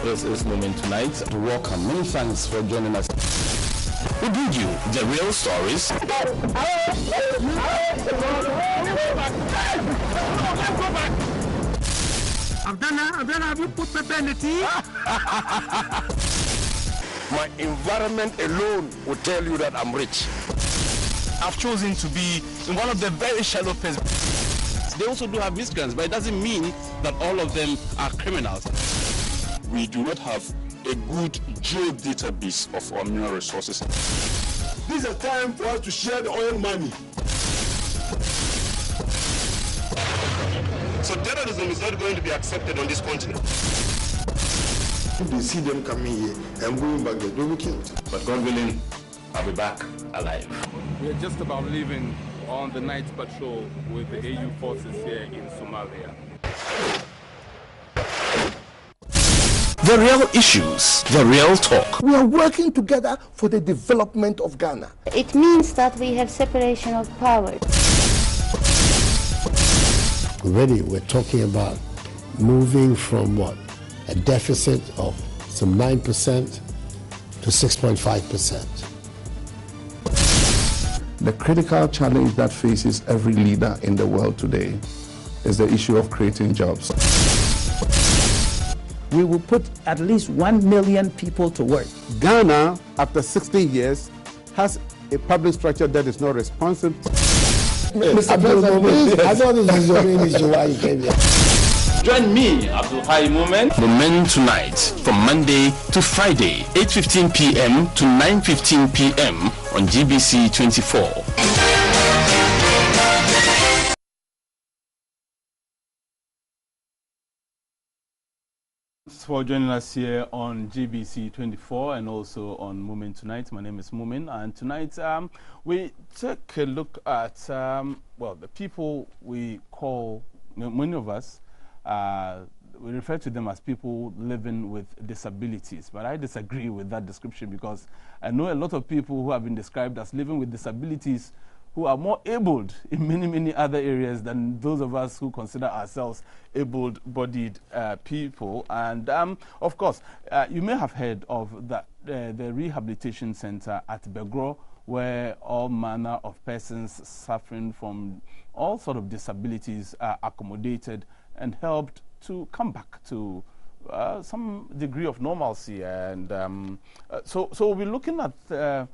This is Moomen Tonight. Welcome. Many thanks for joining us. We bring you the real stories. Abdallah, have you put pepper in the tea? My environment alone will tell you that I'm rich. I've chosen to be in one of the very shallow pits. They also do have miscreants, but it doesn't mean that all of them are criminals. We do not have a good geo-database of our mineral resources. This is a time for us to share the oil money. So terrorism is not going to be accepted on this continent. If they see them coming here and going back there, they'll be killed. But God willing, I'll be back alive. We're just about leaving on the night patrol with the AU forces here in Somalia. The real issues, the real talk. We are working together for the development of Ghana. It means that we have separation of powers. Already we're talking about moving from what? A deficit of some 9% to 6.5%. The critical challenge that faces every leader in the world today is the issue of creating jobs. We will put at least 1 million people to work. Ghana, after 60 years, has a public structure that is not responsive. Mr. President, I thought this was your main issue why you came here. Join me, Moomen. Moomen Tonight, from Monday to Friday, 8:15 p.m. to 9:15 p.m. on GBC 24. Thanks for joining us here on GBC 24 and also on Moomen Tonight. My name is Moomen, and tonight we take a look at well, the people we call, many of us, we refer to them as people living with disabilities, but I disagree with that description because I know a lot of people who have been described as living with disabilities who are more abled in many other areas than those of us who consider ourselves able-bodied people. And of course, you may have heard of the Rehabilitation Center at Begoro, where all manner of persons suffering from all sort of disabilities are accommodated and helped to come back to some degree of normalcy. And so we're looking at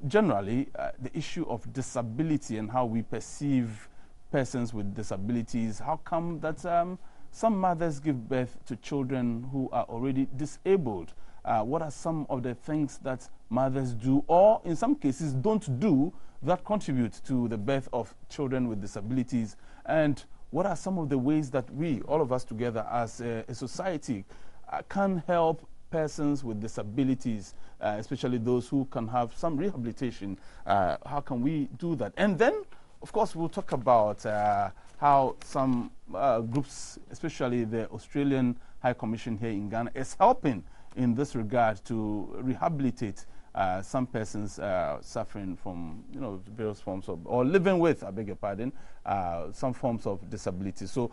generally the issue of disability and how we perceive persons with disabilities. How come that some mothers give birth to children who are already disabled? What are some of the things that mothers do, or in some cases don't do, that contribute to the birth of children with disabilities? And what are some of the ways that we, all of us together as a society, can help persons with disabilities, especially those who can have some rehabilitation? How can we do that? And then, of course, we'll talk about how some groups, especially the Australian High Commission here in Ghana, is helping in this regard to rehabilitate some persons suffering from, various forms of, or living with, I beg your pardon, some forms of disability. So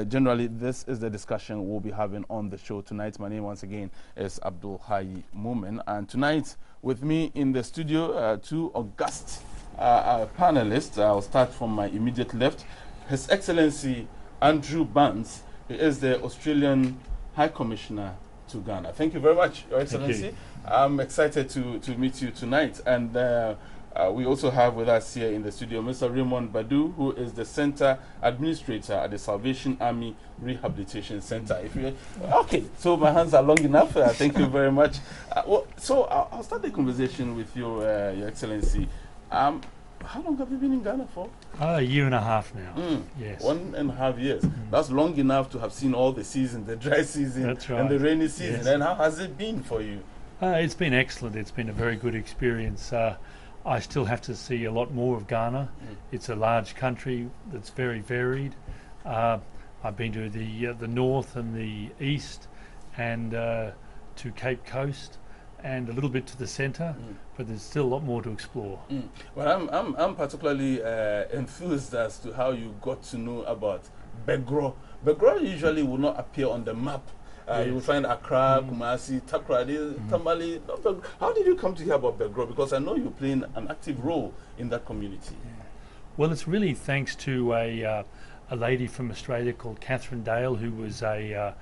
generally, this is the discussion we'll be having on the show tonight. My name, once again, is Moomen, and tonight with me in the studio, two august panelists. I'll start from my immediate left. His Excellency Andrew Barnes. He is the Australian High Commissioner to Ghana. Thank you very much, Your Excellency. I'm excited to meet you tonight. And we also have with us here in the studio Mr. Raymond Badu, who is the Center Administrator at the Salvation Army Rehabilitation Center. Okay, so my hands are long enough. Thank you very much. So I'll start the conversation with you, Your Excellency. How long have you been in Ghana for? A year and a half now. Yes. 1.5 years. That's long enough to have seen all the seasons, the dry season and the rainy season. Yes. And how has it been for you? It's been excellent. It's been a very good experience. I still have to see a lot more of Ghana. It's a large country that's very varied. I've been to the north and the east, and to Cape Coast, and a little bit to the centre, but there's still a lot more to explore. Well, I'm particularly enthused as to how you got to know about Begoro. Begoro usually will not appear on the map You will find Accra, Kumasi, Takrady, Tamale. How did you come to hear about Begoro? Because I know you're playing an active role in that community. Well, it's really thanks to a lady from Australia called Catherine Dale, who was an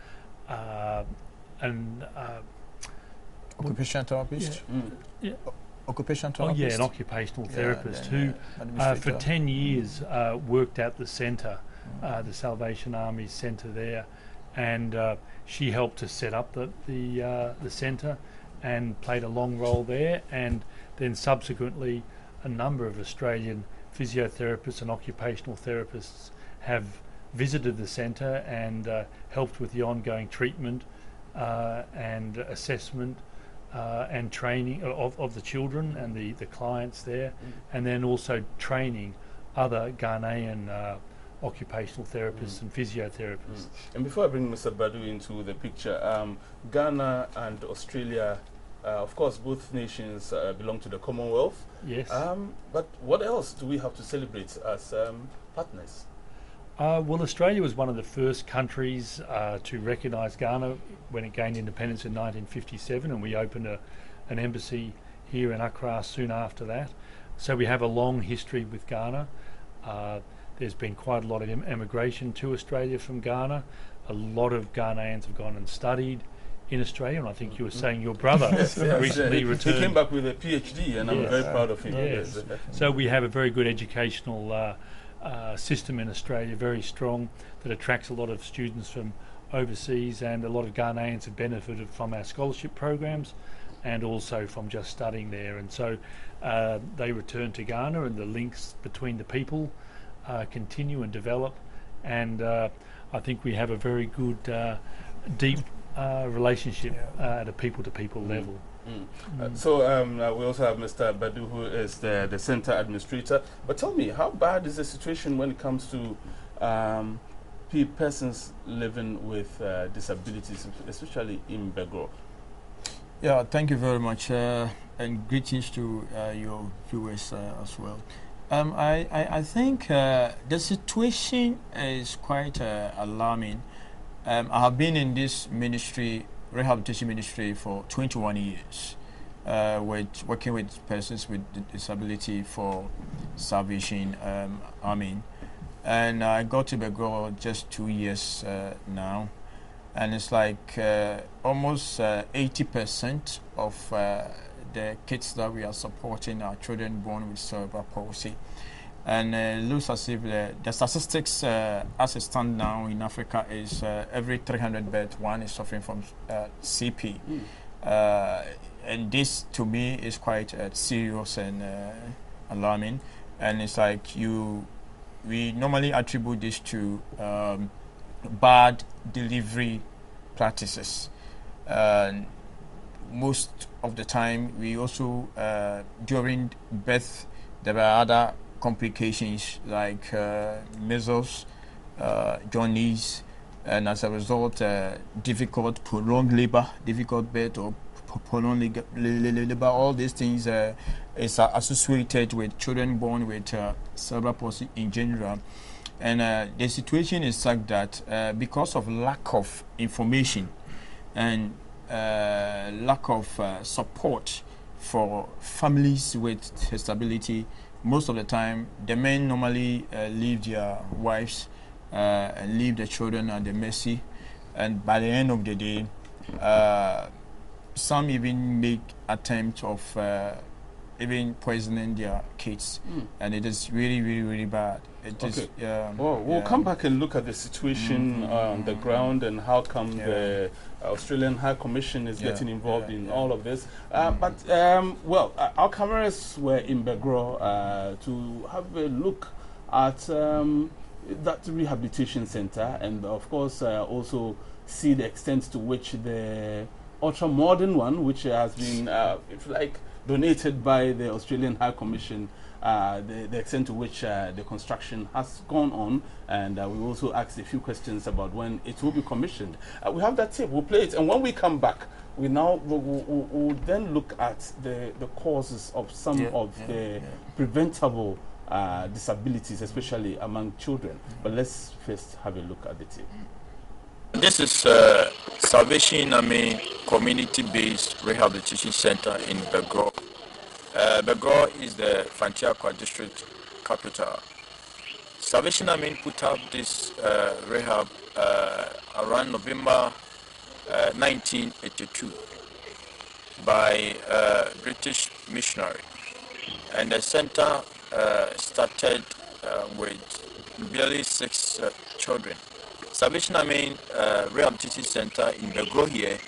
occupational therapist. Yeah. Occupational therapist. Oh yeah, an occupational therapist who, for 10 years, worked at the centre, the Salvation Army centre there, and she helped to set up the centre, and played a long role there, and then subsequently a number of Australian physiotherapists and occupational therapists have visited the centre and helped with the ongoing treatment and assessment and training of the children and the clients there, and then also training other Ghanaian occupational therapists and physiotherapists. And before I bring Mr. Badu into the picture, Ghana and Australia, of course, both nations belong to the Commonwealth. Yes. But what else do we have to celebrate as partners? Well, Australia was one of the first countries to recognise Ghana when it gained independence in 1957, and we opened an embassy here in Accra soon after that. So we have a long history with Ghana. There's been quite a lot of emigration to Australia from Ghana. A lot of Ghanaians have gone and studied in Australia, and I think you were saying your brother recently returned. He came back with a PhD, and I'm very proud of him. Yes. So we have a very good educational system in Australia, very strong, that attracts a lot of students from overseas, and a lot of Ghanaians have benefited from our scholarship programs and also from just studying there. And so they return to Ghana, and the links between the people continue and develop, and I think we have a very good deep relationship at a people-to-people level. So we also have Mr. Badu, who is the center administrator. But tell me, how bad is the situation when it comes to persons living with disabilities, especially in Begoro? Yeah, thank you very much, and greetings to your viewers as well. I think the situation is quite alarming. I have been in this ministry, rehabilitation ministry, for 21 years, working with persons with disability for Salvation Army. And I got to Begoro just 2 years now, and it's like almost 80% of the kids that we are supporting are children born with cerebral palsy. And it looks as if the statistics as it stands now in Africa is every 300 beds, one is suffering from CP. And this to me is quite serious and alarming. And it's like we normally attribute this to bad delivery practices. Most of the time, we also, during birth, there are other complications like measles, jaundice, and as a result, difficult prolonged labor, difficult birth, or prolonged labor. All these things is associated with children born with cerebral palsy in general. And the situation is such that because of lack of information and lack of support for families with disability, most of the time the men normally leave their wives and leave the children at the mercy, and by the end of the day some even make attempts of even poisoning their kids, and it is really, really, really bad. It is, we'll come back and look at the situation on the ground and how come the Australian High Commission is getting involved in all of this. Well, our cameras were in Begoro to have a look at that rehabilitation center, and of course also see the extent to which the ultra-modern one, which has been, if you like, donated by the Australian High Commission, the extent to which the construction has gone on, and we also asked a few questions about when it will be commissioned. We have that tape, we'll play it, and when we come back, we'll then look at the causes of some of the preventable disabilities, especially among children. But let's first have a look at the tape. This is Salvation Army Community-Based Rehabilitation Center in Begoro. Begoro is the Fantiakwa district capital. Salvation Army put up this rehab around November 1982 by British missionary, and the center started with barely 6 children. Salvation Army Rehabilitation Center in Begoro here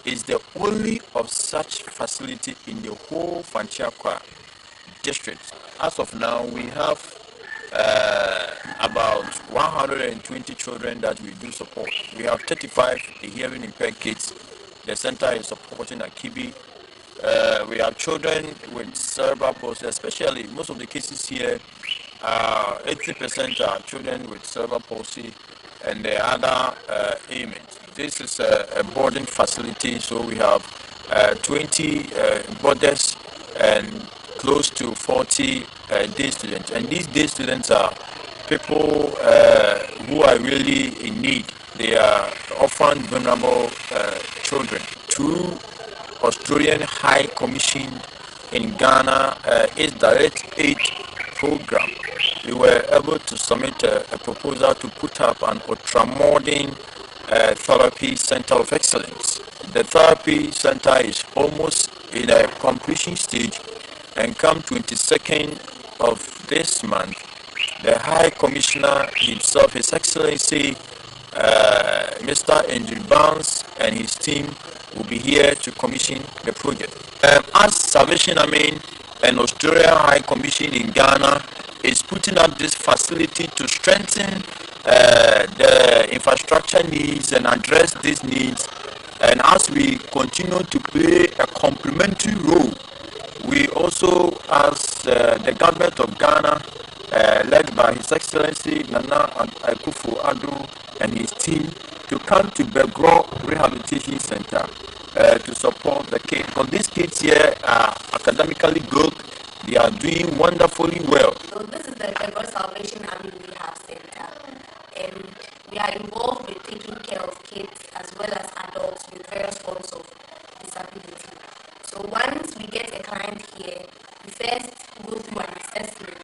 is the only of such facility in the whole Fantiakwa district. As of now, we have about 120 children that we do support. We have 35 hearing impaired kids. The center is supporting Akibi. We have children with cerebral palsy, especially most of the cases here, 80% are children with cerebral palsy and the other ailments. This is a boarding facility, so we have 20 boarders and close to 40 day students. And these day students are people who are really in need. They are orphan, vulnerable children. Two Australian High Commission in Ghana is Direct Aid program. We were able to submit a proposal to put up an ultramodern therapy center of excellence. The therapy center is almost in a completion stage, and come 22nd of this month, the High Commissioner himself, His Excellency Mr. Andrew Barnes, and his team will be here to commission the project. As Salvation Army and Australia High Commission in Ghana is putting up this facility to strengthen the infrastructure needs and address these needs, and as we continue to play a complementary role, we also ask the government of Ghana, led by His Excellency Nana Akufo-Addo and his team, to come to Begoro Rehabilitation Center to support the kids. Because these kids here are academically good, they are doing wonderfully well. So this is the Begoro Salvation Army Rehab Center, and we are involved with taking care of kids as well as adults with various forms of disability. So once we get a client here, we first go through an assessment,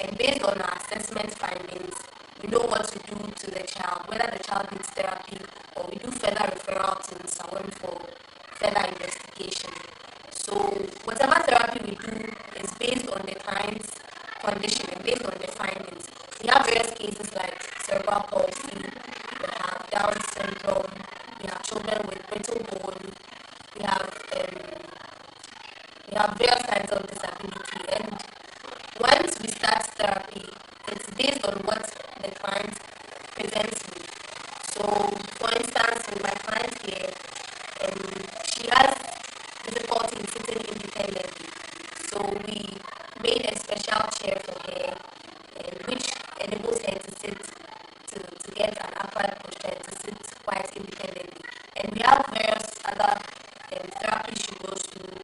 and based on our assessment findings, we know what to do to the child, whether the child needs therapy, or we do further referral to someone for further investigation. So whatever therapy we do is based on the client's condition and based on the findings. We have various cases like cerebral palsy, we have Down syndrome, we have children with brittle bone, we have various kinds of disability, and once we start therapy, it's based on what the client presents with. So, for instance, with my client here, she has difficulty in sitting independently. So we made a special chair for her, which enables her to sit, to get an upright posture, to sit quite independently. And we have various other therapies she goes through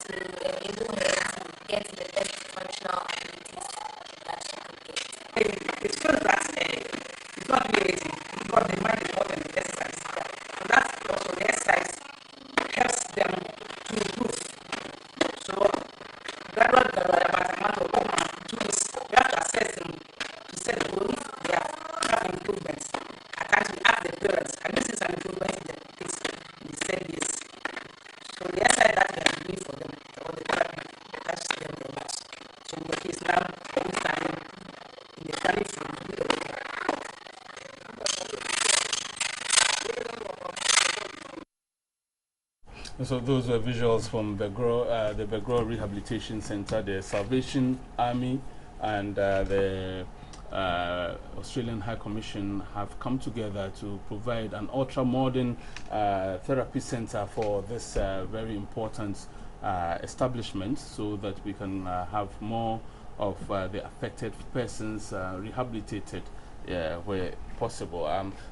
to enable her to get the best functional abilities that she could get. It's true that it's not really easy because the mind is more than the exercise. So that's also the exercise helps them to improve. So gradually, about a month or 1 month, 2 weeks, we have to assess them to set the goal if they have improvements. At times we ask the parents, and this is an improvement in the case, they said yes. So the exercise that we are doing for them, or the therapy, helps them the most. So in the case now, we stand in the standing from the middle. So those were visuals from Begoro, the Begoro Rehabilitation Center, the Salvation Army, and the Australian High Commission have come together to provide an ultra-modern therapy center for this very important establishment, so that we can have more of the affected persons rehabilitated where possible.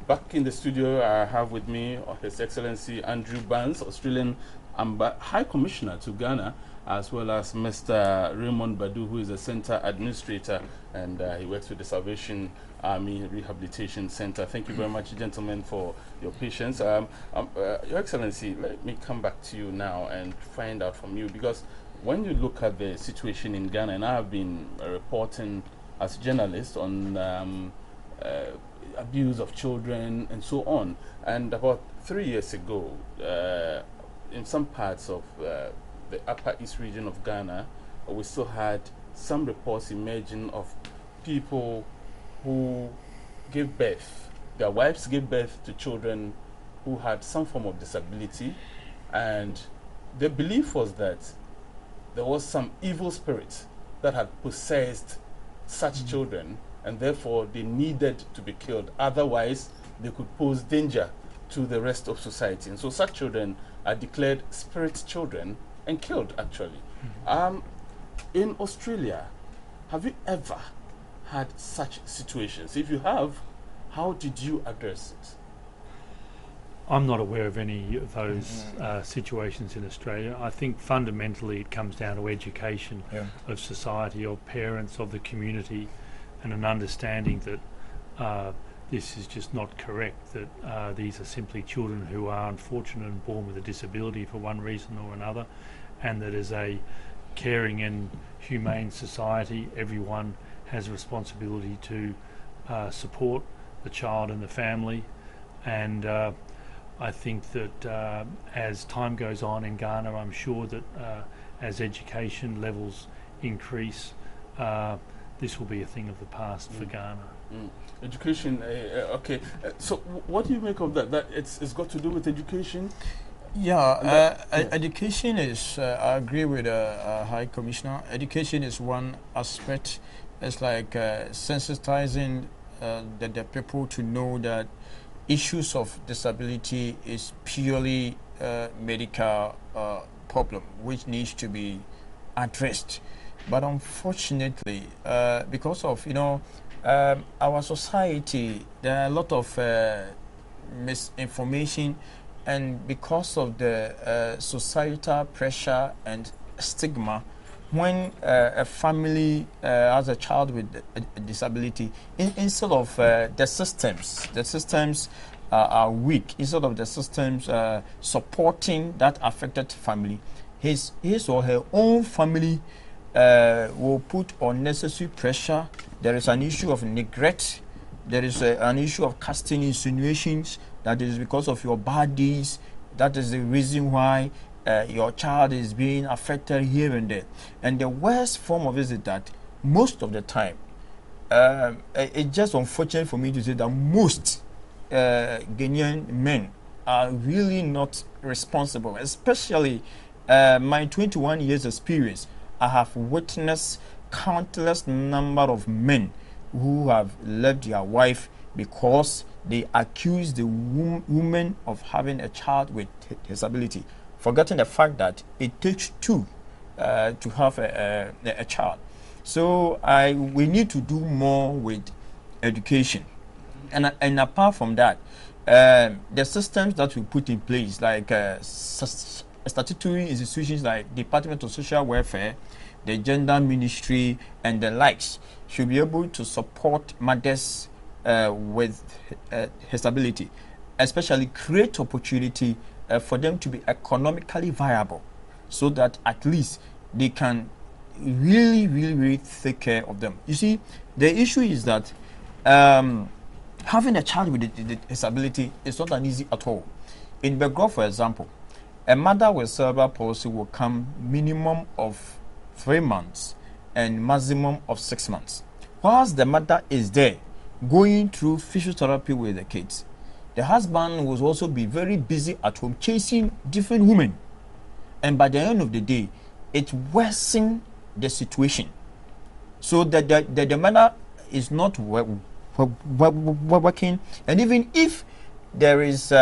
Back in the studio, I have with me His Excellency Andrew Barnes, Australian High Commissioner to Ghana, as well as Mr. Raymond Badu, who is a center administrator, and he works with the Salvation Army Rehabilitation Center. Thank you very much, gentlemen, for your patience. Your Excellency, let me come back to you now and find out from you, because when you look at the situation in Ghana, and I have been reporting as a journalist on abuse of children and so on, and about 3 years ago, in some parts of the Upper East region of Ghana, we still had some reports emerging of people who gave birth, their wives gave birth to children who had some form of disability, and the belief was that there was some evil spirit that had possessed such children, and therefore they needed to be killed. Otherwise, they could pose danger to the rest of society. And so such children are declared spirit children and killed, actually. In Australia, have you ever had such situations? If you have, how did you address it? I'm not aware of any of those situations in Australia. I think fundamentally it comes down to education of society, of parents, of the community, and an understanding that this is just not correct, that these are simply children who are unfortunate and born with a disability for one reason or another, and that as a caring and humane society, everyone has a responsibility to support the child and the family. And I think that as time goes on in Ghana, I'm sure that as education levels increase, this will be a thing of the past for Ghana. Education, okay. So what do you make of that? That it's got to do with education? Yeah, education is, I agree with High Commissioner. Education is one aspect. It's like sensitizing the people to know that issues of disability is purely medical problem which needs to be addressed. But unfortunately, because of our society, there are a lot of misinformation, and because of the societal pressure and stigma, when a family has a child with a disability, instead of the systems are weak. Instead of the systems supporting that affected family, his or her own family will put unnecessary pressure. There is an issue of neglect. There is an issue of casting insinuations that is because of your bad deeds. That is the reason why your child is being affected here and there. And the worst form of it is that most of the time, it's just unfortunate for me to say that most Ghanaian men are really not responsible, especially my 21 years experience. I have witnessed countless number of men who have left their wife because they accuse the woman of having a child with disability, forgetting the fact that it takes two to have a child. So we need to do more with education, and apart from that, the systems that we put in place, like statutory institutions like Department of Social Welfare, the Gender Ministry, and the likes, should be able to support mothers with disability, especially create opportunity for them to be economically viable, so that at least they can really take care of them. You see, the issue is that having a child with a disability is not an easy at all. In Begoro, for example, a mother with cerebral palsy will come minimum of 3 months and maximum of 6 months. Whilst the mother is there going through physiotherapy with the kids, the husband will also be very busy at home chasing different women. And by the end of the day, it worsens the situation. So that the mother is not working. And even if there is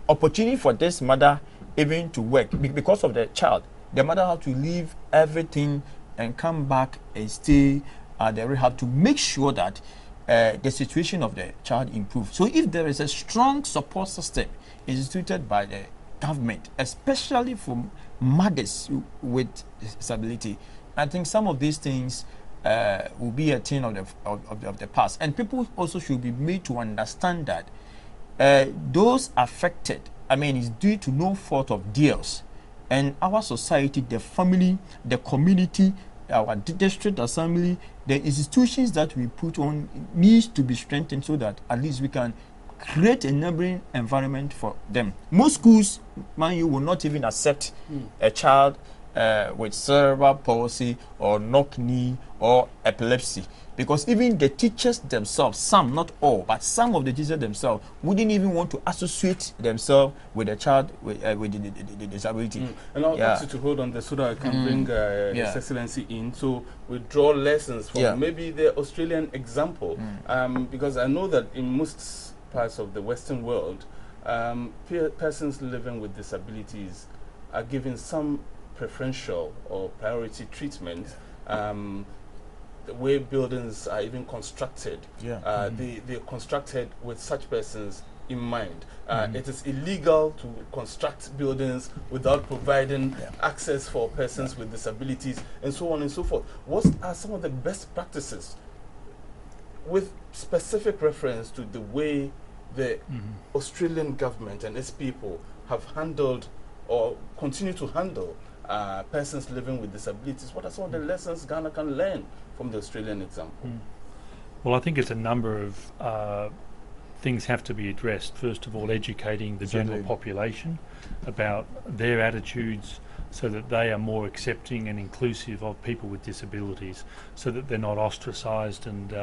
opportunity for this mother even to work because of the child, the mother has to leave everything and come back and stay at the rehab to make sure that the situation of the child improves. So if there is a strong support system instituted by the government, especially for mothers with disability. I think some of these things will be a thing of the past, and people also should be made to understand that those affected, I mean, is due to no fault of theirs, and our society, the family, the community, our district assembly, the institutions that we put on needs to be strengthened so that at least we can create a neighboring environment for them. Most schools, man, you will not even accept a child with cerebral palsy or knock knee or epilepsy, because even the teachers themselves, some, not all, but some of the teachers themselves wouldn't even want to associate themselves with a child with the disability. And I'll ask you to hold on there so that I can bring His Excellency in, so we draw lessons from maybe the Australian example, because I know that in most parts of the Western world, persons living with disabilities are given some preferential or priority treatment. The way buildings are even constructed, they're constructed with such persons in mind. It is illegal to construct buildings without providing access for persons with disabilities, and so on and so forth. What are some of the best practices with specific reference to the way the Australian government and its people have handled or continue to handle persons living with disabilities? What are some of the lessons Ghana can learn from the Australian example? Well, I think it's a number of things have to be addressed. First of all, educating the general population about their attitudes so that they are more accepting and inclusive of people with disabilities, so that they're not ostracised and,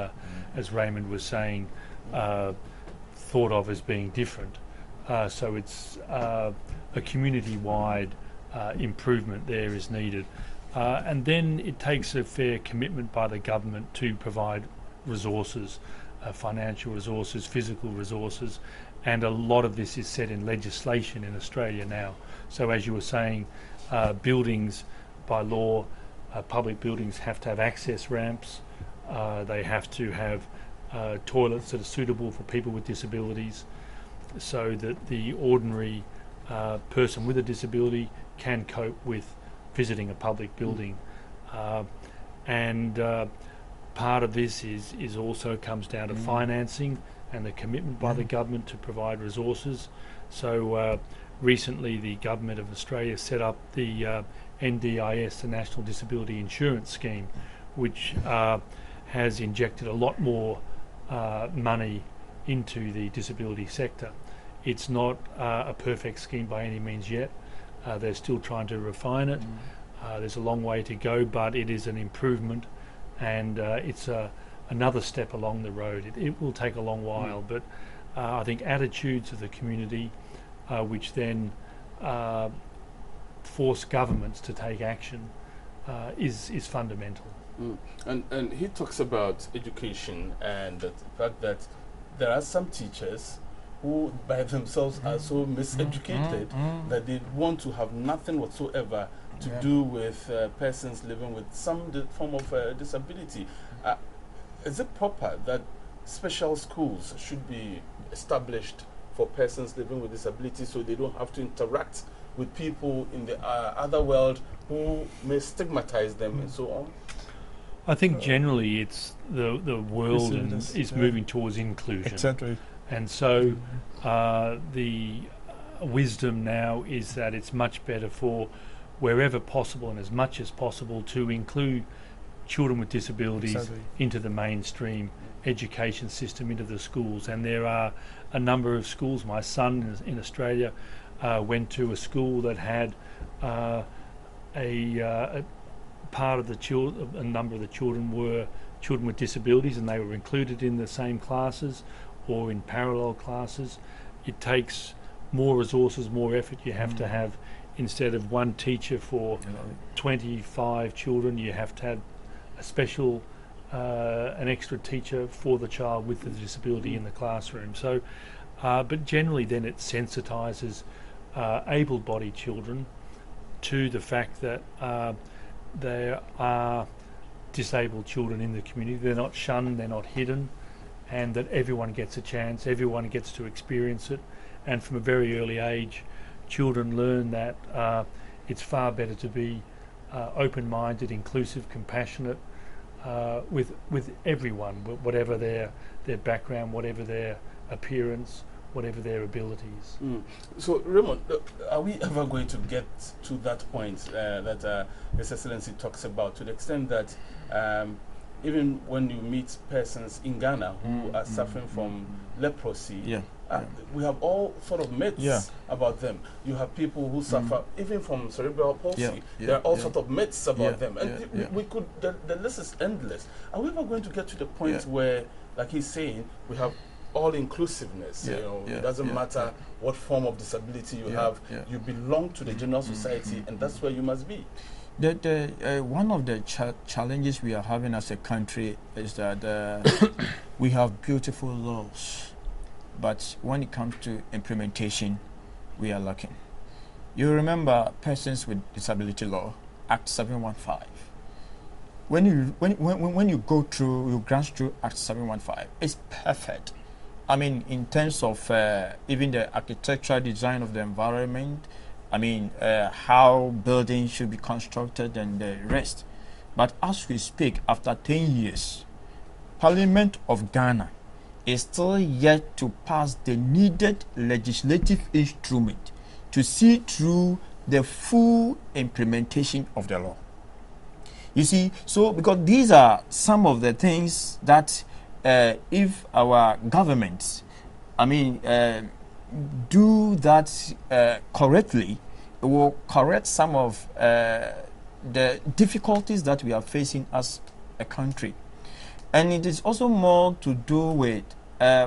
as Raymond was saying, thought of as being different. So it's a community-wide improvement there is needed. And then it takes a fair commitment by the government to provide resources, financial resources, physical resources, and a lot of this is set in legislation in Australia now. So as you were saying, buildings by law, public buildings have to have access ramps, they have to have toilets that are suitable for people with disabilities, so that the ordinary person with a disability can cope with visiting a public building. And part of this is also comes down to financing and the commitment by the government to provide resources. So recently the government of Australia set up the NDIS, the National Disability Insurance Scheme, which has injected a lot more money into the disability sector. It's not a perfect scheme by any means yet. They're still trying to refine it. There's a long way to go, but it is an improvement, and it's another step along the road. It will take a long while, but I think attitudes of the community, which then force governments to take action, is fundamental. And he talks about education and the fact that there are some teachers who by themselves are so miseducated that they want to have nothing whatsoever to do with persons living with some form of disability. Is it proper that special schools should be established for persons living with disability so they don't have to interact with people in the other world who may stigmatize them and so on? I think generally it's the world is moving towards inclusion. Exactly. And so the wisdom now is that it's much better for wherever possible and as much as possible to include children with disabilities into the mainstream education system, into the schools. And there are a number of schools. My son in Australia went to a school that had a part of the children, a number of the children were children with disabilities, and they were included in the same classes or in parallel classes. It takes more resources, more effort. You have to have, instead of one teacher for 25 children, you have to have a special, an extra teacher for the child with the disability in the classroom. So, but generally then it sensitises able-bodied children to the fact that there are disabled children in the community. They're not shunned, they're not hidden, and that everyone gets a chance, everyone gets to experience it. And from a very early age, children learn that it's far better to be open-minded, inclusive, compassionate with everyone, whatever their background, whatever their appearance, whatever their abilities. So, Raymond, are we ever going to get to that point that His Excellency talks about, to the extent that even when you meet persons in Ghana who are suffering from leprosy, we have all sort of myths about them. You have people who suffer even from cerebral palsy. There are all sort of myths about them. And we could, the list is endless. Are we ever going to get to the point where, like he's saying, we have all-inclusiveness? It doesn't matter what form of disability you have, you belong to the general society, and that's where you must be. One of the challenges we are having as a country is that we have beautiful laws, but when it comes to implementation, we are lacking. You remember Persons with Disability Law, Act 715. When you go through, you glance through Act 715, it's perfect. I mean, in terms of even the architectural design of the environment, I mean, how buildings should be constructed and the rest. But as we speak, after 10 years, Parliament of Ghana is still yet to pass the needed legislative instrument to see through the full implementation of the law. You see, so because these are some of the things that if our governments, I mean, do that correctly, it will correct some of the difficulties that we are facing as a country. And it is also more to do with,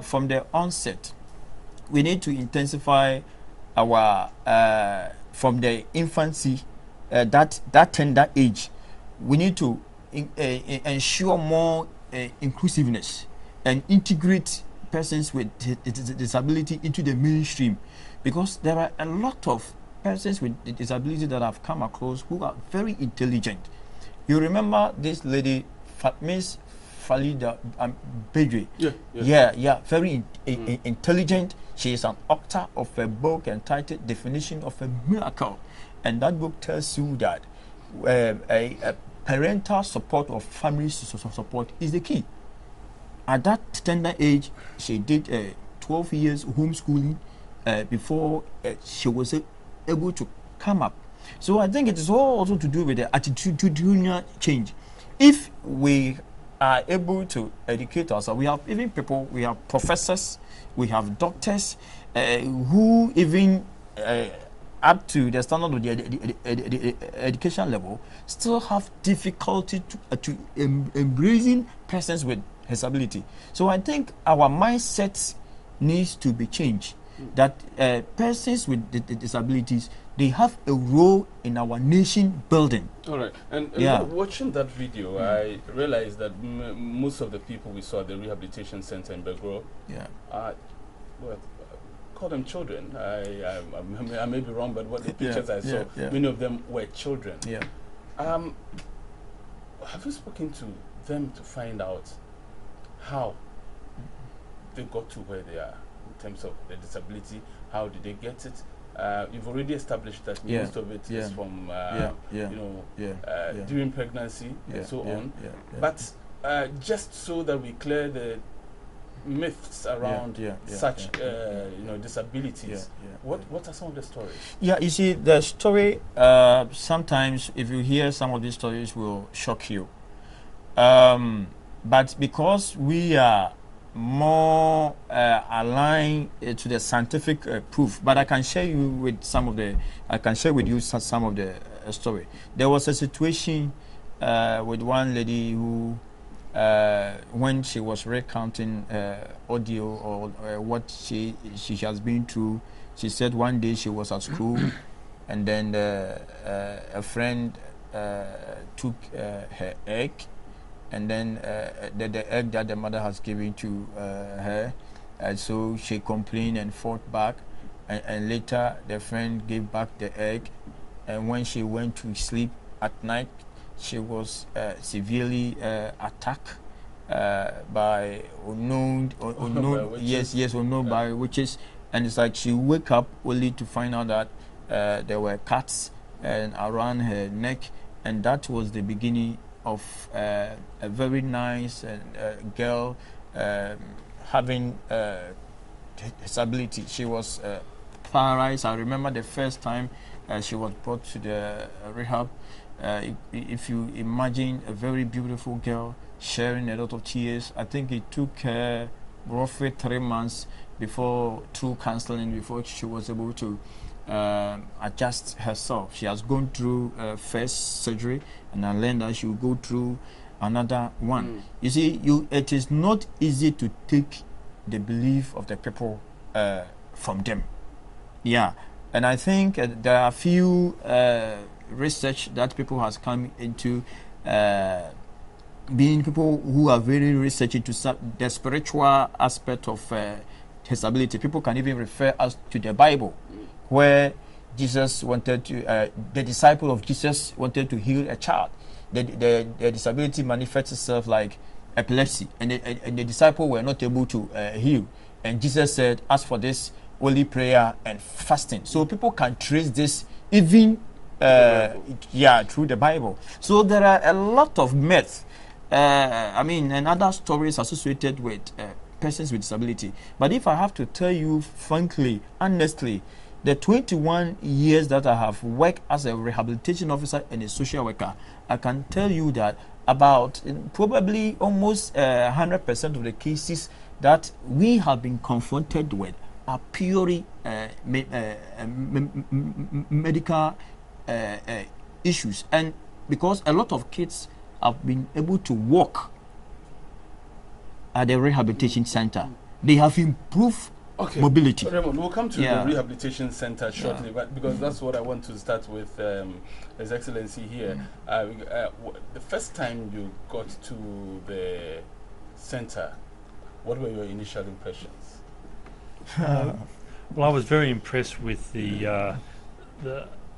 from the onset, we need to intensify our, from the infancy, that tender age, we need to ensure more inclusiveness and integrate persons with disability into the mainstream, because there are a lot of persons with disability that have come across who are very intelligent. You remember this lady, Miss Falida Bedwe? Very intelligent. She is an author of a book entitled Definition of a Miracle, and that book tells you that a parental support or family support is the key. At that tender age, she did 12 years homeschooling before she was able to come up. So I think it is all also to do with the attitudinal change. If we are able to educate ourselves, we have even people, we have professors, we have doctors who even up to the standard of the education level still have difficulty to embracing persons with disability. So I think our mindset needs to be changed, that persons with disabilities, they have a role in our nation building. All right. And watching that video, I realized that most of the people we saw at the Rehabilitation Center in Begoro, call them children. I may be wrong, but what the pictures I saw, many of them were children. Have you spoken to them to find out how they got to where they are in terms of the disability? How did they get it? You've already established that most of it is from during pregnancy and so on. But just so that we clear the myths around such disabilities, what are some of the stories? You see, the story, sometimes if you hear some of these stories, will shock you. But because we are more aligned to the scientific proof, but I can share you with some of the, some of the story. There was a situation with one lady who, when she was recounting audio or what she has been through, she said one day she was at school and then a friend took her egg, and then the egg that the mother has given to her, and so she complained and fought back, and later the friend gave back the egg, and when she went to sleep at night, she was severely attacked by unknown by witches, and it's like she wake up only to find out that there were cuts around her neck, and that was the beginning of a very nice girl having disability. She was paralyzed. I remember the first time she was brought to the rehab. If you imagine a very beautiful girl sharing a lot of tears, I think it took roughly 3 months before, through counseling, before she was able to adjust herself. She has gone through first surgery, and I learned that she will go through another one. You see, it is not easy to take the belief of the people from them. Yeah, and I think there are a few research that people has come into, being people who are very research into the spiritual aspect of disability. People can even refer us to the Bible, where Jesus wanted to, the disciple of Jesus wanted to heal a child. The disability manifests itself like epilepsy, and the disciple were not able to heal. And Jesus said, as for this, only prayer and fasting. So people can trace this even through the Bible. So there are a lot of myths, and other stories associated with persons with disability. But if I have to tell you frankly, honestly, the 21 years that I have worked as a rehabilitation officer and a social worker, I can tell you that about probably almost 100% of the cases that we have been confronted with are purely medical issues. And because a lot of kids have been able to walk at the rehabilitation center, they have improved mobility. Raymond, we'll come to the rehabilitation center shortly, but because that's what I want to start with His Excellency here. The first time you got to the center, what were your initial impressions? Well, I was very impressed with the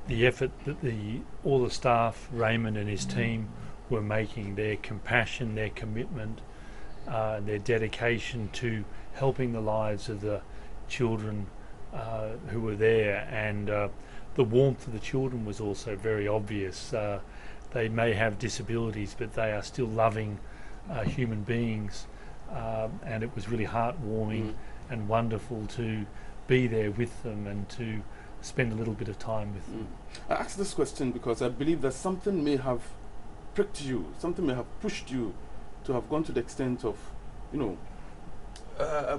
effort that all the staff, Raymond and his team, were making. Their compassion, their commitment, their dedication to helping the lives of the children who were there, and the warmth of the children was also very obvious. They may have disabilities, but they are still loving human beings, and it was really heartwarming and wonderful to be there with them and to spend a little bit of time with them. I ask this question because I believe that something may have pricked you, something may have pushed you to have gone to the extent of,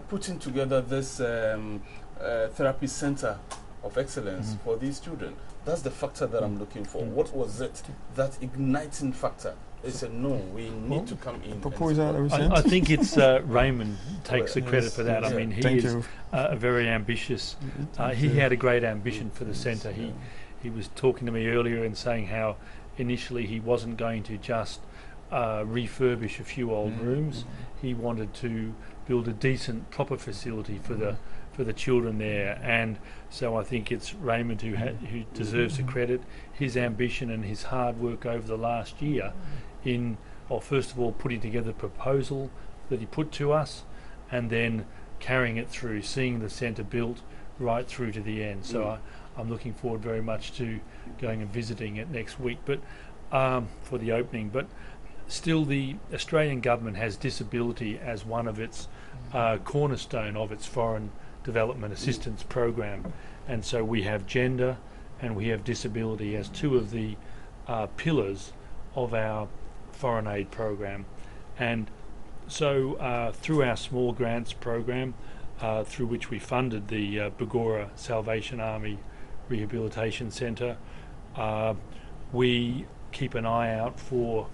putting together this therapy center of excellence for these children. That's the factor that I'm looking for. What was it, that igniting factor? They said, no, we need to come in. I think it's Raymond takes the credit for that. I mean, he is very ambitious. He had a great ambition for the centre. He was talking to me earlier and saying how initially he wasn't going to just refurbish a few old rooms. He wanted to build a decent, proper facility for the children there, and so I think it's Raymond who deserves the credit. His ambition and his hard work over the last year first of all putting together a proposal that he put to us, and then carrying it through, seeing the centre built right through to the end. So I'm looking forward very much to going and visiting it next week, but for the opening. But still, the Australian government has disability as one of its cornerstone of its foreign development assistance program, and so we have gender and we have disability as two of the pillars of our foreign aid program. And so through our small grants program, through which we funded the Begoro Salvation Army Rehabilitation Centre, we keep an eye out for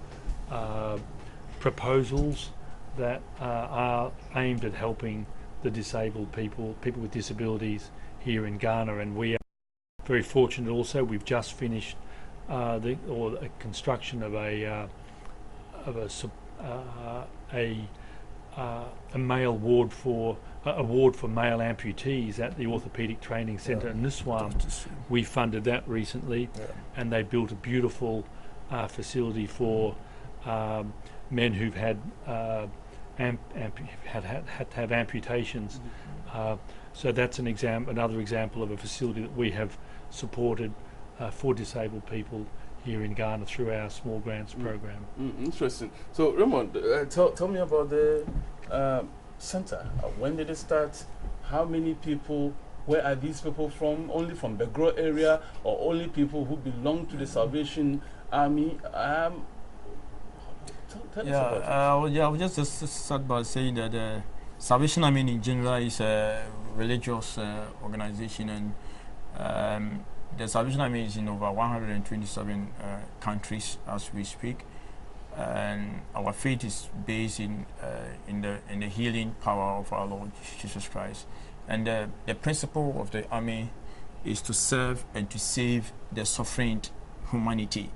proposals that are aimed at helping the disabled people with disabilities here in Ghana. And we are very fortunate also. We've just finished the construction of a male ward for male amputees at the Orthopaedic Training Centre in Niswam. We funded that recently, and they built a beautiful facility for men who've had had to have amputations. So that's another example of a facility that we have supported for disabled people here in Ghana through our small grants program. Interesting. So Raymond, tell me about the center. When did it start? How many people? Where are these people from? Only from the Begoro area, or only people who belong to the Salvation Army? Tell us about it. I would just start by saying that Salvation Army in general is a religious organization, and the Salvation Army is in over 127 countries as we speak, and our faith is based in the healing power of our Lord Jesus Christ. And the principle of the army is to serve and to save the suffering humanity.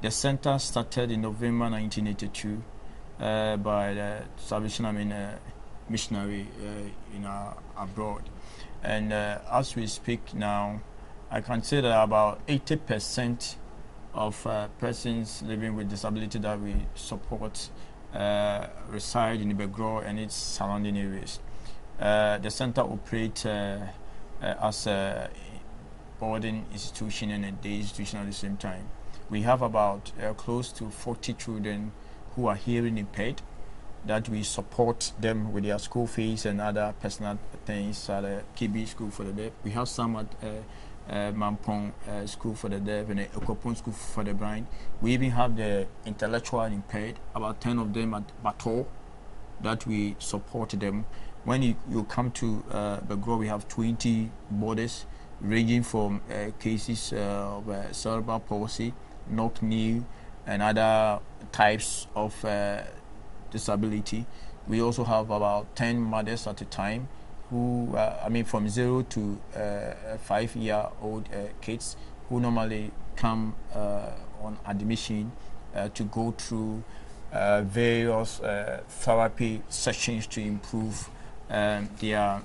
The center started in November 1982 by the Salvation Army missionary abroad. And as we speak now, I can say that about 80% of persons living with disability that we support reside in the Begoro and its surrounding areas. The center operates as a boarding institution and a day institution at the same time. We have about close to 40 children who are hearing impaired, that we support them with their school fees and other personal things at the KB School for the Deaf. We have some at Mampong School for the Deaf and Ekopon School for the Blind. We even have the intellectual impaired, about 10 of them at Badu, that we support them. When you come to Begoro, we have 20 boarders ranging from cases of cerebral palsy, knock knee, and other types of disability. We also have about 10 mothers at a time who, from 0 to 5-year-old kids who normally come on admission to go through various therapy sessions to improve their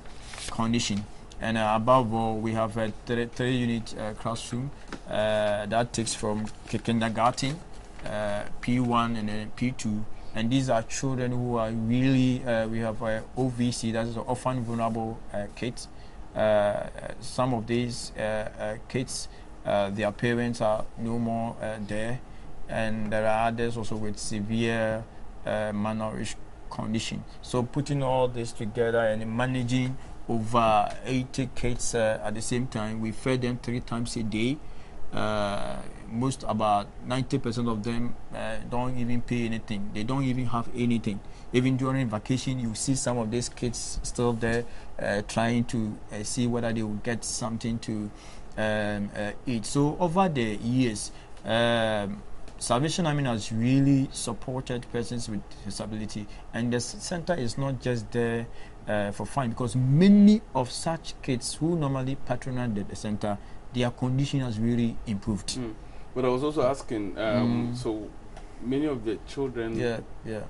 condition. And above all, we have a 3-unit classroom that takes from kindergarten, P1 and then P2. And these are children who are really, we have OVC, that is orphan vulnerable kids. Some of these kids, their parents are no more there. And there are others also with severe malnourished condition. So putting all this together and managing over 80 kids at the same time, we fed them 3 times a day. Most, about 90% of them don't even pay anything. They don't even have anything. Even during vacation, you see some of these kids still there trying to see whether they will get something to eat. So over the years, Salvation Army has really supported persons with disability, and the center is not just there for fun, because many of such kids who normally patronize the center, their condition has really improved. But I was also asking, so many of the children,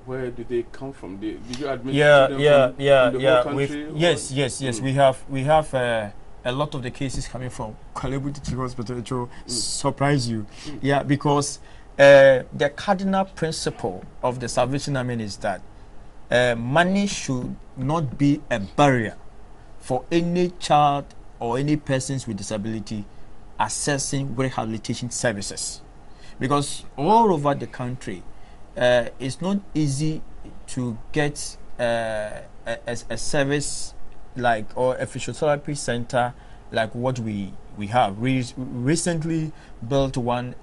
where do they come from? Did you admit children from the whole country? Yes. We have a lot of the cases coming from Kalebu Teaching Hospital, which will surprise you. Yeah, because the cardinal principle of the Salvation Army is that money should not be a barrier for any child or any persons with disability accessing rehabilitation services, because all over the country it's not easy to get a service like, or a physiotherapy center like what we have. We recently built one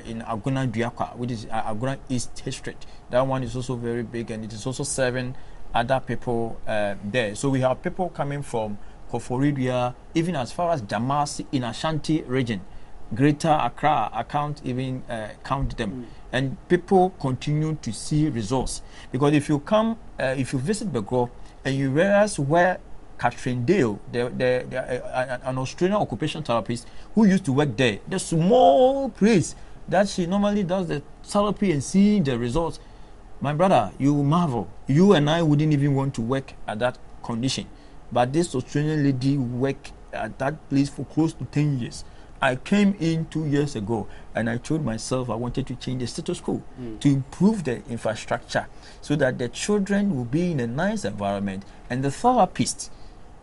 in Aguna Duakwa, which is Aguna East District. That one is also very big, and it is also serving other people there. So we have people coming from Koforidua, even as far as Damasi in Ashanti region, Greater Accra. I can't even count them. And people continue to see results, because if you come, if you visit Begoro and you realize where Catherine Dale, an Australian occupational therapist who used to work there, the small place that she normally does the therapy and see the results, my brother, you marvel. You and I wouldn't even want to work at that condition. But this Australian lady worked at that place for close to 10 years. I came in 2 years ago and I told myself I wanted to change the status quo, to improve the infrastructure so that the children will be in a nice environment and the therapists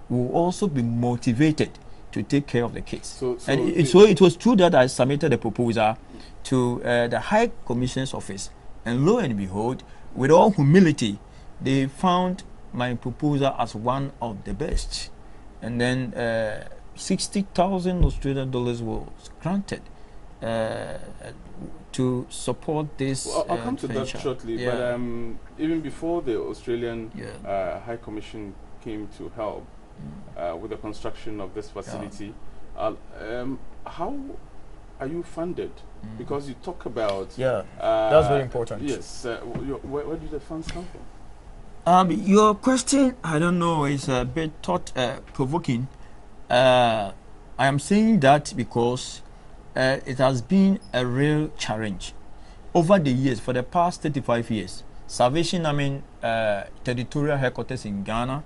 will also be motivated to take care of the kids. So it was true that I submitted a proposal to the High Commissioner's office, and lo and behold, with all humility, they found my proposal as one of the best. And then 60,000 Australian dollars was granted to support this. Well, I'll come to venture. that shortly, but even before the Australian High Commission came to help with the construction of this facility, how are you funded? Because you talk about... that's very important. Yes. Where do the funds come from? Your question, I don't know, is a bit thought-provoking. I am saying that because it has been a real challenge. Over the years, for the past 35 years, Salvation Army territorial headquarters in Ghana,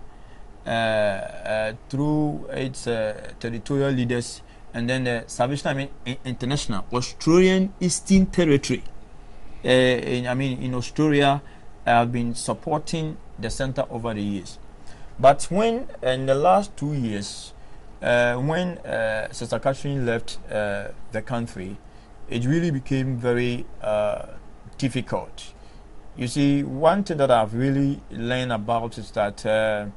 through its territorial leaders, and then the Salvation Army International, Australian Eastern Territory, in Australia, have been supporting the center over the years. But when, in the last 2 years, when Sister Catherine left the country, it really became very difficult. You see, one thing that I've really learned about is that there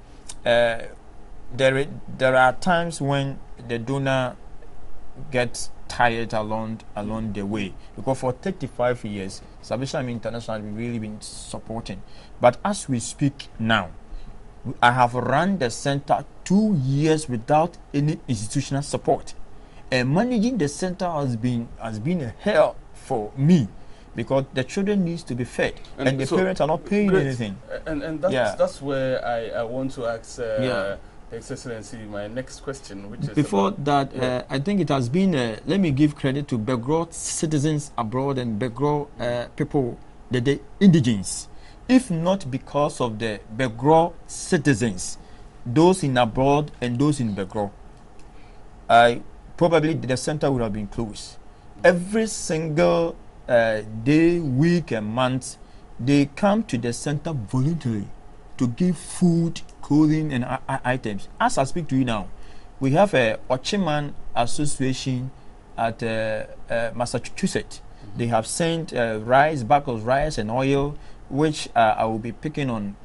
are times when the donor gets tired along the way, because for 35 years Salvation Army International has really been supporting. But as we speak now, I have run the center 2 years without any institutional support, and managing the center has been a hell for me, because the children needs to be fed and the parents are not paying anything. And that's where I want to ask Excellency my next question, which is before that, I think it has been let me give credit to Begoro citizens abroad and Begoro people, the indigenes. If not because of the Begoro citizens, those in abroad and those in Begoro, probably the center would have been closed. Every single day, week and month, they come to the center voluntarily to give food, clothing and items. As I speak to you now, we have a Ochiman Association at Massachusetts. They have sent rice, bags of rice and oil, which I will be picking on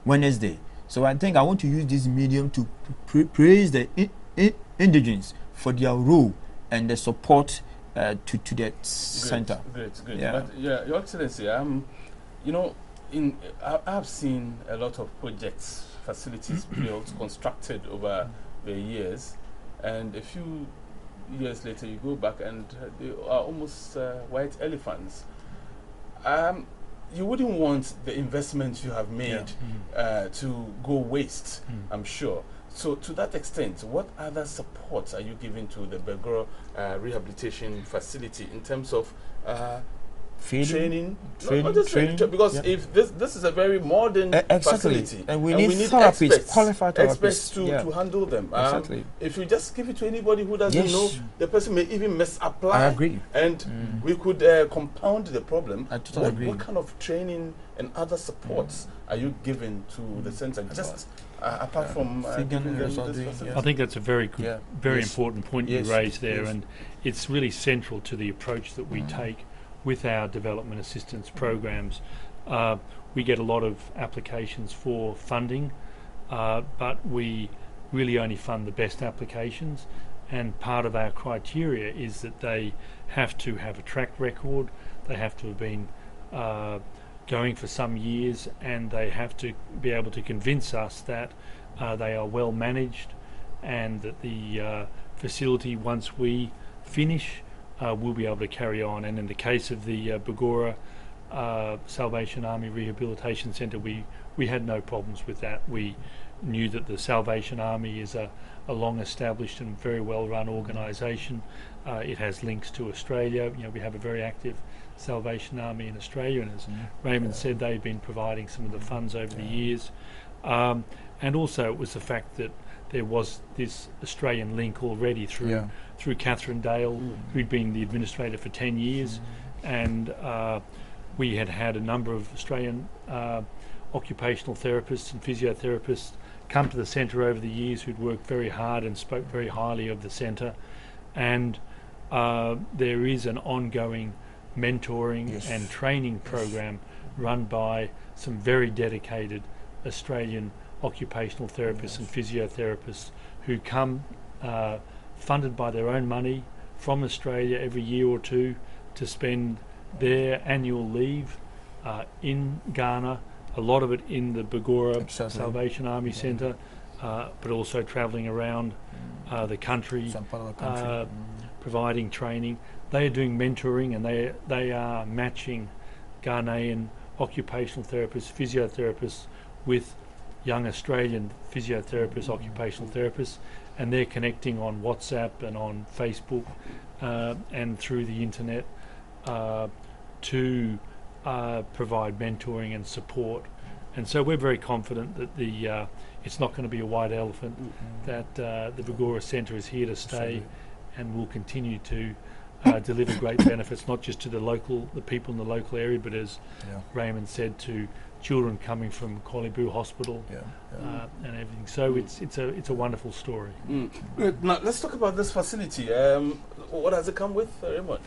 Wednesday. So I think I want to use this medium to praise the indigenes for their role and the support to the center. Great. But, Your Excellency, you know, I've seen a lot of projects, facilities built, constructed over the years, and a few years later you go back and they are almost white elephants. You wouldn't want the investment you have made to go waste, I'm sure. So to that extent, what other supports are you giving to the Begoro rehabilitation facility in terms of training, because if this is a very modern facility, and we need therapists, qualified experts to handle them. If you just give it to anybody who doesn't know, the person may even misapply. I agree, and we could compound the problem. I totally agree. What kind of training and other supports are you giving to the center? Just apart from giving them this facility? I think that's a very good, very important point you raised there, and it's really central to the approach that we take with our development assistance programs. We get a lot of applications for funding, but we really only fund the best applications, and part of our criteria is that they have to have a track record, they have to have been going for some years, and they have to be able to convince us that they are well managed, and that the facility, once we finish, will be able to carry on. And in the case of the Begoro Salvation Army Rehabilitation Centre, we had no problems with that. We knew that the Salvation Army is a long established and very well run organisation. It has links to Australia. You know, we have a very active Salvation Army in Australia, and as Raymond said, they've been providing some of the funds over the years. And also it was the fact that there was this Australian link already through Catherine Dale, who'd been the administrator for 10 years, and we had a number of Australian occupational therapists and physiotherapists come to the centre over the years who'd worked very hard and spoke very highly of the centre, and there is an ongoing mentoring and training program run by some very dedicated Australian occupational therapists and physiotherapists who come funded by their own money from Australia every year or two to spend their annual leave in Ghana, a lot of it in the Begoro Salvation Army Centre, but also travelling around the country, providing training. They are doing mentoring, and they are matching Ghanaian occupational therapists, physiotherapists with young Australian physiotherapists, occupational therapists, and they're connecting on WhatsApp and on Facebook and through the internet to provide mentoring and support. And so we're very confident that it's not going to be a white elephant, that the Begoro Centre is here to stay and will continue to deliver great benefits, not just to the people in the local area, but as Raymond said, to children coming from Kolibu Hospital and everything. So it's a wonderful story. Now let's talk about this facility. What does it come with, Raymond?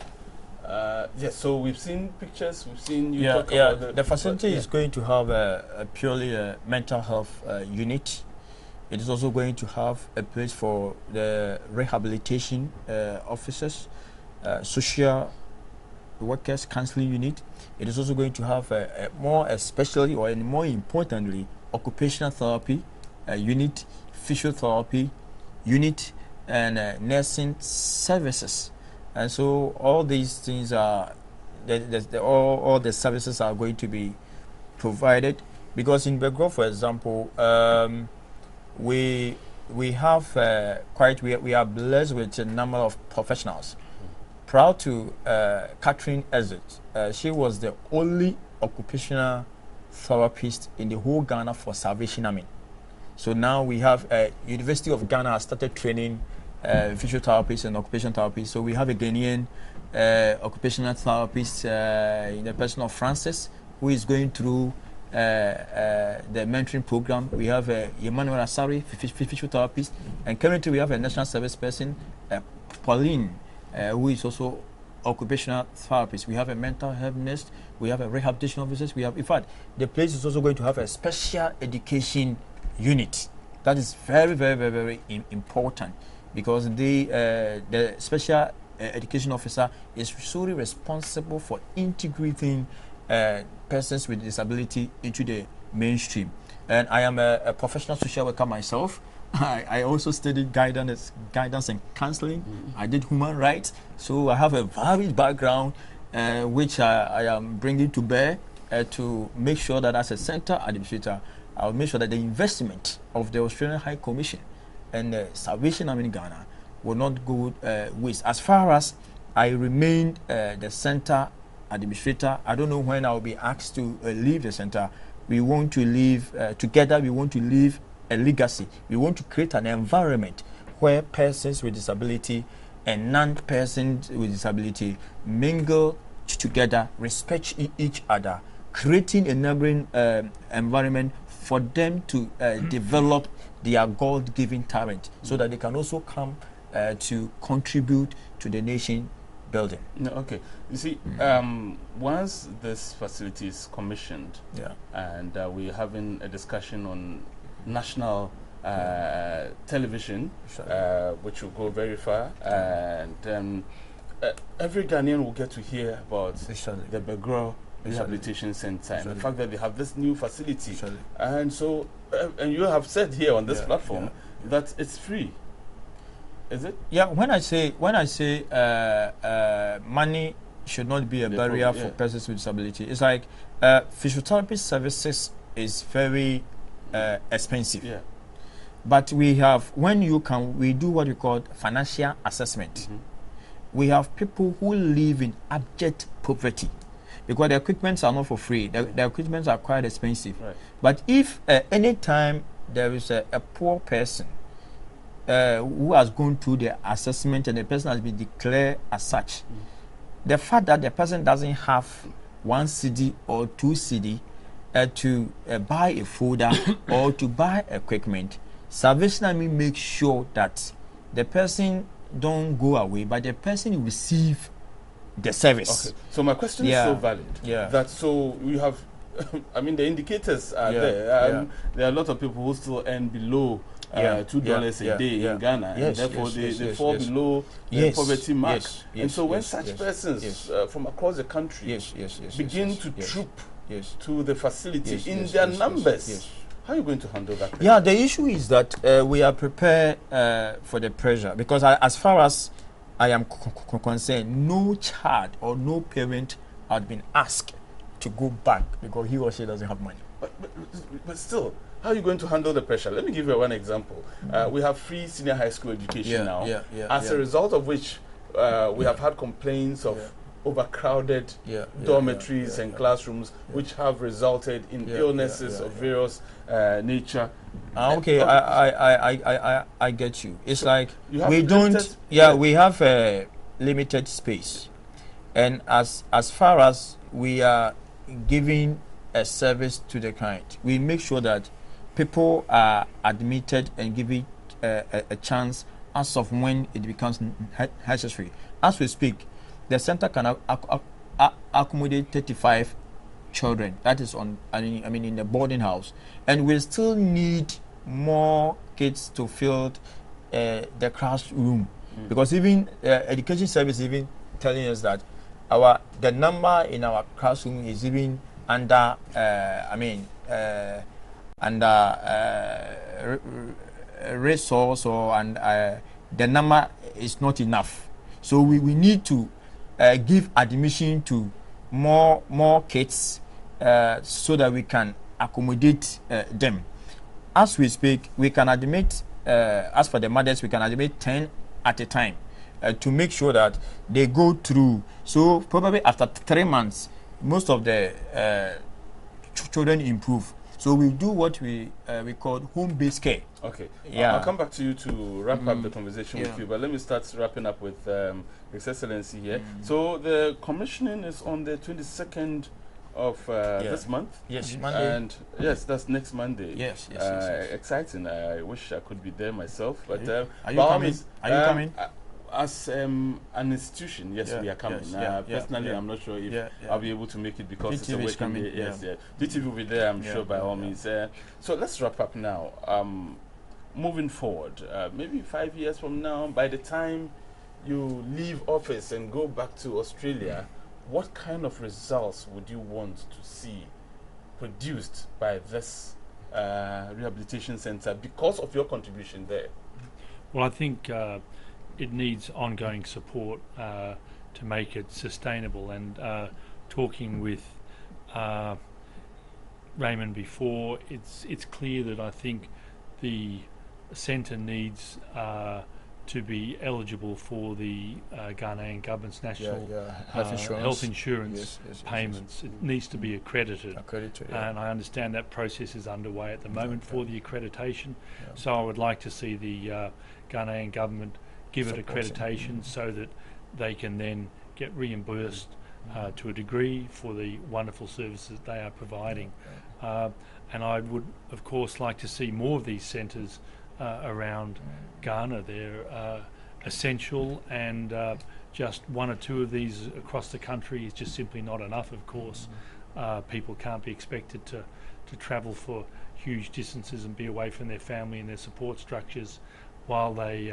Yes, so we've seen pictures, we've seen you talk about the facility is going to have a purely mental health unit. It is also going to have a place for the rehabilitation officers, social workers, counseling unit. It is also going to have more importantly, occupational therapy unit, physiotherapy unit, and nursing services. And so all these things are, all the services are going to be provided, because in Begoro, for example, we are blessed with a number of professionals. Proud to Catherine Ezet, she was the only occupational therapist in the whole Ghana for Salvation Army. So now we have University of Ghana has started training physiotherapists and occupational therapists. So we have a Ghanaian occupational therapist in the person of Francis, who is going through the mentoring program. We have Emmanuel Asari, physiotherapist, and currently we have a national service person, Pauline, who is also occupational therapist. We have a mental health nurse. We have a rehabilitation officers. We have, in fact, the place is also going to have a special education unit. That is very, very, very, very important, because the special education officer is solely responsible for integrating persons with disability into the mainstream. And I am a professional social worker myself. I also studied guidance and counseling. I did human rights, so I have a varied background which I am bringing to bear to make sure that as a center administrator, I'll make sure that the investment of the Australian High Commission and the Salvation Army in Ghana will not go waste. As far as I remain the center administrator, I don't know when I will be asked to leave the center. We want to leave together. We want to leave a legacy. We want to create an environment where persons with disability and non-persons with disability mingle together, respect each other, creating a neighboring environment for them to develop their God-given talent, so that they can also come to contribute to the nation building. No, okay. You see, once this facility is commissioned, and we're having a discussion on national television, which will go very far, and every Ghanaian will get to hear about the Begoro Rehabilitation Center and the fact that they have this new facility. And so, and you have said here on this platform that it's free. Is it? Yeah. When I say money should not be a barrier for persons with disability, it's like physiotherapy services is very expensive. Yeah. But we have, we do what we call financial assessment. We have people who live in abject poverty, because the equipments are not for free. The equipments are quite expensive. Right. But if any time there is a poor person who has gone through the assessment and the person has been declared as such. The fact that the person doesn't have 1 CD or 2 CD to buy a folder or to buy equipment, Salvation Army makes sure that the person don't go away, but the person will receive the service. Okay. So my question is so valid. Yeah. That so we have, I mean, the indicators are there. There are a lot of people who still earn below $2 a day in Ghana, and therefore they fall below the poverty mark. And so when such persons from across the country begin to troop to the facility in their numbers, how are you going to handle that pressure? Yeah, the issue is that we are prepared for the pressure, because as far as I am concerned, no child or no parent had been asked to go back because he or she doesn't have money. But still, how are you going to handle the pressure? Let me give you one example. We have free senior high school education now, as a result of which we have had complaints of overcrowded dormitories and classrooms, which have resulted in illnesses of various nature. Okay, I get you. It's like we don't. We have a limited space, and as far as we are giving a service to the client, we make sure that people are admitted and given a chance as of when it becomes necessary. As we speak, the center can accommodate 35 children. That is on, I mean, in the boarding house, and we still need more kids to fill the classroom, because even education service even telling us that the number in our classroom is even under resource, and the number is not enough. So we need to give admission to more kids so that we can accommodate them. As we speak, we can admit, as for the mothers, we can admit 10 at a time to make sure that they go through. So probably after 3 months, most of the children improve. So we do what we call home-based care. Okay. I'll come back to you to wrap up the conversation with you, but let me start wrapping up with His Excellency here. So the commissioning is on the 22nd of this month. Yes, Monday. And yes, that's next Monday. Yes. Exciting. I wish I could be there myself. But are you coming? Are you coming? As an institution, yes, we are coming. Personally, I'm not sure if I'll be able to make it because it's a working day. Yes, DTV will be there, I'm sure, by all means. So let's wrap up now. Moving forward, maybe 5 years from now, by the time you leave office and go back to Australia, what kind of results would you want to see produced by this rehabilitation center because of your contribution there? Well, I think it needs ongoing support to make it sustainable, and talking with Raymond before, it's clear that I think the centre needs to be eligible for the Ghanaian government's national health insurance payments. It needs to be accredited. And I understand that process is underway at the moment for the accreditation. So I would like to see the Ghanaian government give it accreditation so that they can then get reimbursed to a degree for the wonderful services they are providing. And I would, of course, like to see more of these centres around Ghana. They're essential, and just 1 or 2 of these across the country is just simply not enough, of course. People can't be expected to travel for huge distances and be away from their family and their support structures while they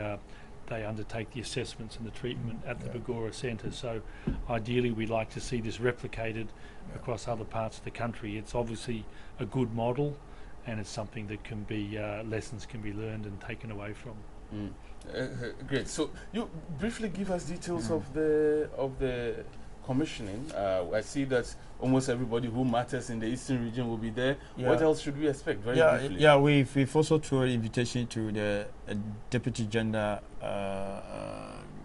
undertake the assessments and the treatment at the Begoro Centre. So ideally we'd like to see this replicated across other parts of the country. It's obviously a good model, and it's something that can be lessons can be learned and taken away from. Great. So you briefly give us details of the commissioning. I see that almost everybody who matters in the Eastern region will be there. What else should we expect? Very briefly. We've also thrown an invitation to the Deputy Gender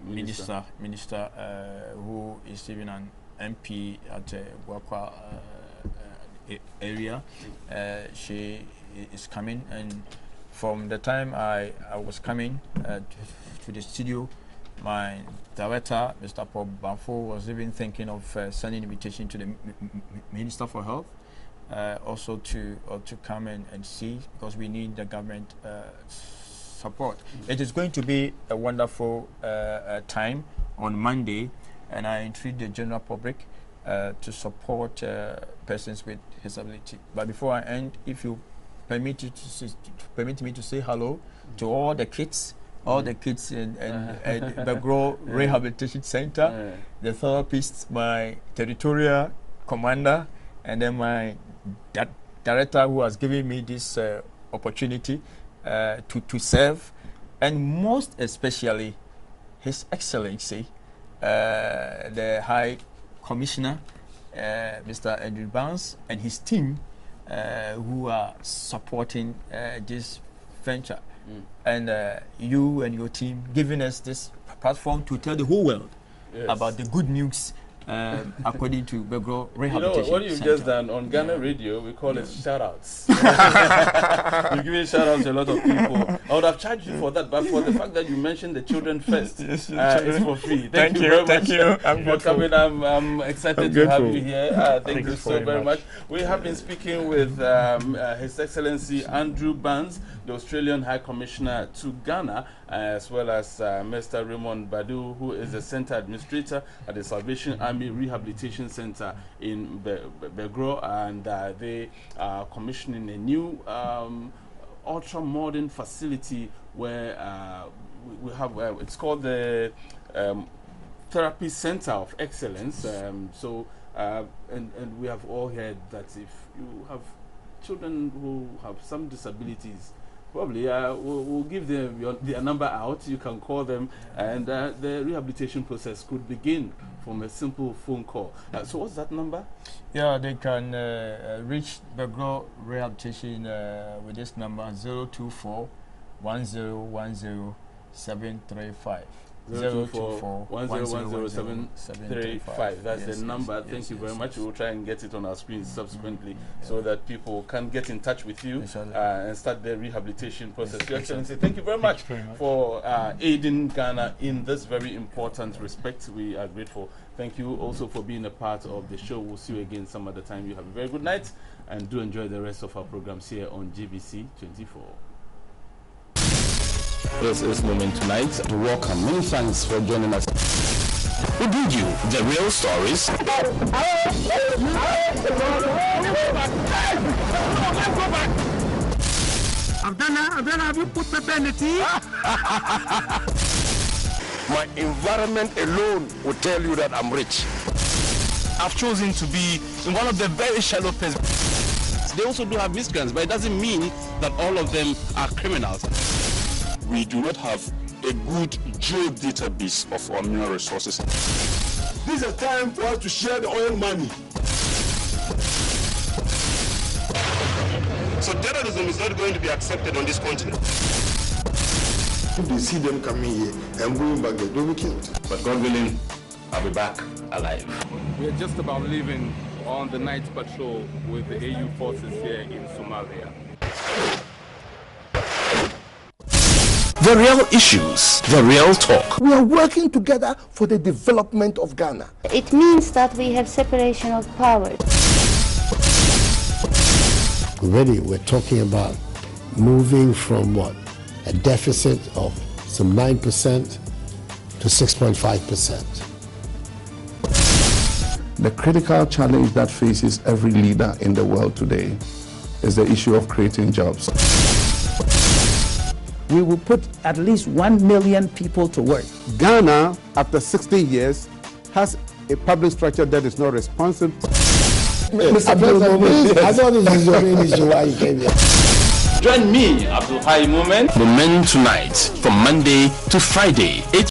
Minister who is even an MP at Wakwa area. She is coming, and from the time I was coming to the studio, my director, Mr. Paul Banfo, was even thinking of sending an invitation to the Minister for Health, also to come and see, because we need the government support. It is going to be a wonderful time on Monday, and I entreat the general public to support persons with disability. But before I end, if you permit me to say hello to all the kids. All the kids in Begoro Rehabilitation Center, the therapists, my territorial commander, and then my director who has given me this opportunity to serve, and most especially His Excellency, the High Commissioner, Mr. Andrew Barnes, and his team who are supporting this venture. And you and your team giving us this platform to tell the whole world about the good news according to Begoro Rehabilitation. You know, what you've just done on Ghana Radio, we call it shout-outs. You're giving shout-outs to a lot of people. I would have charged you for that, but for the fact that you mentioned the children first, it's for free. Thank you very much for coming. I'm excited to have you here. Thank you so very much. We have been speaking with His Excellency Andrew Barnes, the Australian High Commissioner to Ghana, as well as Mr. Raymond Badu, who is the Center Administrator at the Salvation Army Rehabilitation Center in Begoro, and they are commissioning a new ultra-modern facility where we have, it's called the Therapy Center of Excellence. And we have all heard that if you have children who have some disabilities, probably we'll give them their number out. You can call them, and the rehabilitation process could begin from a simple phone call. So what's that number? Yeah, they can reach Begoro Rehabilitation with this number 024 1010 735. 024 1010 735. That's the number. Thank you very much. We will try and get it on our screens subsequently so that people can get in touch with you and start their rehabilitation process. Your Excellency, thank you very much for aiding Ghana in this very important respect. We are grateful. Thank you also for being a part of the show. We'll see you again some other time. You have a very good night, and do enjoy the rest of our programs here on GBC 24. This is Moomen Tonight. We welcome. Many thanks for joining us. We bring you the real stories. Abdallah, have you put pepper in the tea? My environment alone will tell you that I'm rich. I've chosen to be in one of the very shallow pits. They also do have miscreants, but it doesn't mean that all of them are criminals. We do not have a good geodatabase of our mineral resources. This is a time for us to share the oil money. So terrorism is not going to be accepted on this continent. If they see them coming here and going back there, they'll be killed. But God willing, I'll be back alive. We're just about leaving on the night patrol with the AU forces here in Somalia. The real issues, the real talk. We are working together for the development of Ghana. It means that we have separation of powers. Already we're talking about moving from what? A deficit of some 9% to 6.5%. The critical challenge that faces every leader in the world today is the issue of creating jobs. We will put at least 1 million people to work. Ghana, after 60 years, has a public structure that is not responsive. Mr. President, I thought this was your main issue why you came here. Join me, Moomen. Moomen Tonight, from Monday to Friday, 8